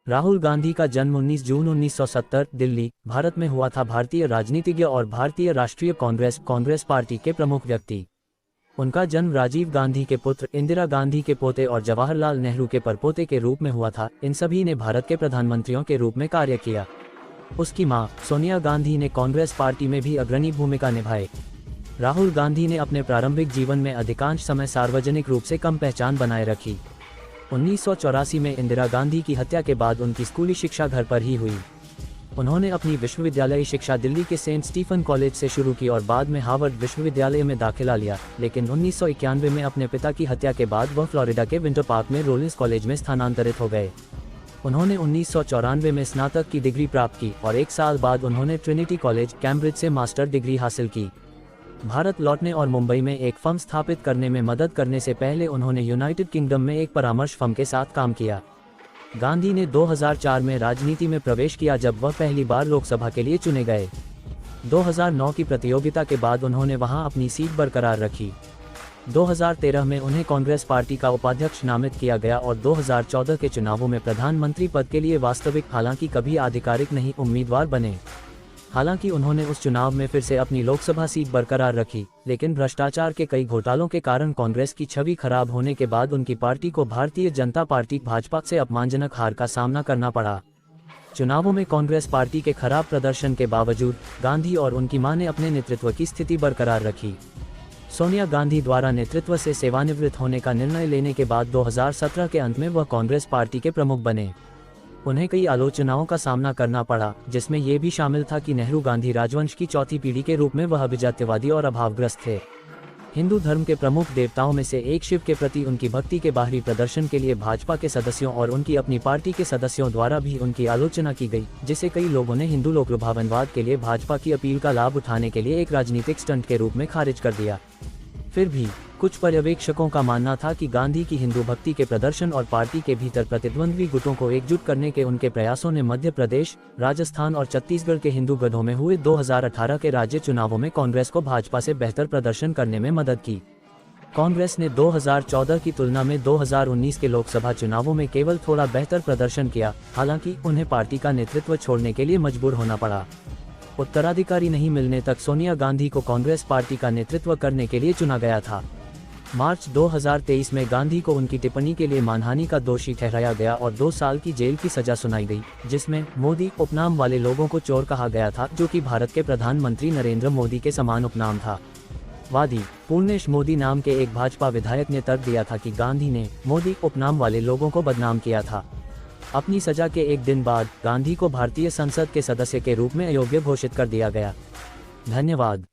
राहुल गांधी का जन्म 19 जून 1970 दिल्ली, भारत में हुआ था। भारतीय राजनीतिज्ञ और भारतीय राष्ट्रीय कांग्रेस पार्टी के प्रमुख व्यक्ति। उनका जन्म राजीव गांधी के पुत्र, इंदिरा गांधी के पोते और जवाहरलाल नेहरू के परपोते के रूप में हुआ था। इन सभी ने भारत के प्रधानमंत्रियों के रूप में कार्य किया। उसकी मां सोनिया गांधी ने कांग्रेस पार्टी में भी अग्रणी भूमिका निभाई। राहुल गांधी ने अपने प्रारंभिक जीवन में अधिकांश समय सार्वजनिक रूप से कम पहचान बनाए रखी। 1984 में इंदिरा गांधी की हत्या के बाद उनकी स्कूली शिक्षा घर पर ही हुई। उन्होंने अपनी विश्वविद्यालयी शिक्षा दिल्ली के सेंट स्टीफन कॉलेज से शुरू की और बाद में हार्वर्ड विश्वविद्यालय में दाखिला लिया, लेकिन 1991 में अपने पिता की हत्या के बाद वह फ्लोरिडा के विंटर पार्क में रोलिंस कॉलेज में स्थानांतरित हो गए। उन्होंने 1994 में स्नातक की डिग्री प्राप्त की और एक साल बाद उन्होंने ट्रिनिटी कॉलेज, कैम्ब्रिज से मास्टर डिग्री हासिल की। भारत लौटने और मुंबई में एक फर्म स्थापित करने में मदद करने से पहले उन्होंने यूनाइटेड किंगडम में एक परामर्श फर्म के साथ काम किया। गांधी ने 2004 में राजनीति में प्रवेश किया जब वह पहली बार लोकसभा के लिए चुने गए। 2009 की प्रतियोगिता के बाद उन्होंने वहां अपनी सीट बरकरार रखी। 2013 में उन्हें कांग्रेस पार्टी का उपाध्यक्ष नामित किया गया और 2014 के चुनावों में प्रधानमंत्री पद के लिए वास्तविक, हालांकि कभी आधिकारिक नहीं, उम्मीदवार बने। हालांकि उन्होंने उस चुनाव में फिर से अपनी लोकसभा सीट बरकरार रखी, लेकिन भ्रष्टाचार के कई घोटालों के कारण कांग्रेस की छवि खराब होने के बाद उनकी पार्टी को भारतीय जनता पार्टी भाजपा से अपमानजनक हार का सामना करना पड़ा। चुनावों में कांग्रेस पार्टी के खराब प्रदर्शन के बावजूद गांधी और उनकी मां ने अपने नेतृत्व की स्थिति बरकरार रखी। सोनिया गांधी द्वारा नेतृत्व से सेवानिवृत्त होने का निर्णय लेने के बाद 2017 के अंत में वह कांग्रेस पार्टी के प्रमुख बने। उन्हें कई आलोचनाओं का सामना करना पड़ा, जिसमें ये भी शामिल था कि नेहरू गांधी राजवंश की चौथी पीढ़ी के रूप में वह अभिजात्यवादी और अभावग्रस्त थे। हिंदू धर्म के प्रमुख देवताओं में से एक शिव के प्रति उनकी भक्ति के बाहरी प्रदर्शन के लिए भाजपा के सदस्यों और उनकी अपनी पार्टी के सदस्यों द्वारा भी उनकी आलोचना की गई, जिसे कई लोगों ने हिंदू लोकलुभावनवाद के लिए भाजपा की अपील का लाभ उठाने के लिए एक राजनीतिक स्टंट के रूप में खारिज कर दिया। फिर भी कुछ पर्यवेक्षकों का मानना था कि गांधी की हिंदू भक्ति के प्रदर्शन और पार्टी के भीतर प्रतिद्वंद्वी गुटों को एकजुट करने के उनके प्रयासों ने मध्य प्रदेश, राजस्थान और छत्तीसगढ़ के हिंदू गढ़ों में हुए 2018 के राज्य चुनावों में कांग्रेस को भाजपा से बेहतर प्रदर्शन करने में मदद की। कांग्रेस ने 2014 की तुलना में 2019 के लोकसभा चुनावों में केवल थोड़ा बेहतर प्रदर्शन किया, हालांकि उन्हें पार्टी का नेतृत्व छोड़ने के लिए मजबूर होना पड़ा। उत्तराधिकारी नहीं मिलने तक सोनिया गांधी को कांग्रेस पार्टी का नेतृत्व करने के लिए चुना गया था। मार्च 2023 में गांधी को उनकी टिप्पणी के लिए मानहानि का दोषी ठहराया गया और 2 साल की जेल की सजा सुनाई गई, जिसमें मोदी उपनाम वाले लोगों को चोर कहा गया था, जो कि भारत के प्रधानमंत्री नरेंद्र मोदी के समान उपनाम था। वादी पूर्णेश मोदी नाम के एक भाजपा विधायक ने तर्क दिया था कि गांधी ने मोदी उपनाम वाले लोगों को बदनाम किया था। अपनी सजा के एक दिन बाद गांधी को भारतीय संसद के सदस्य के रूप में अयोग्य घोषित कर दिया गया। धन्यवाद।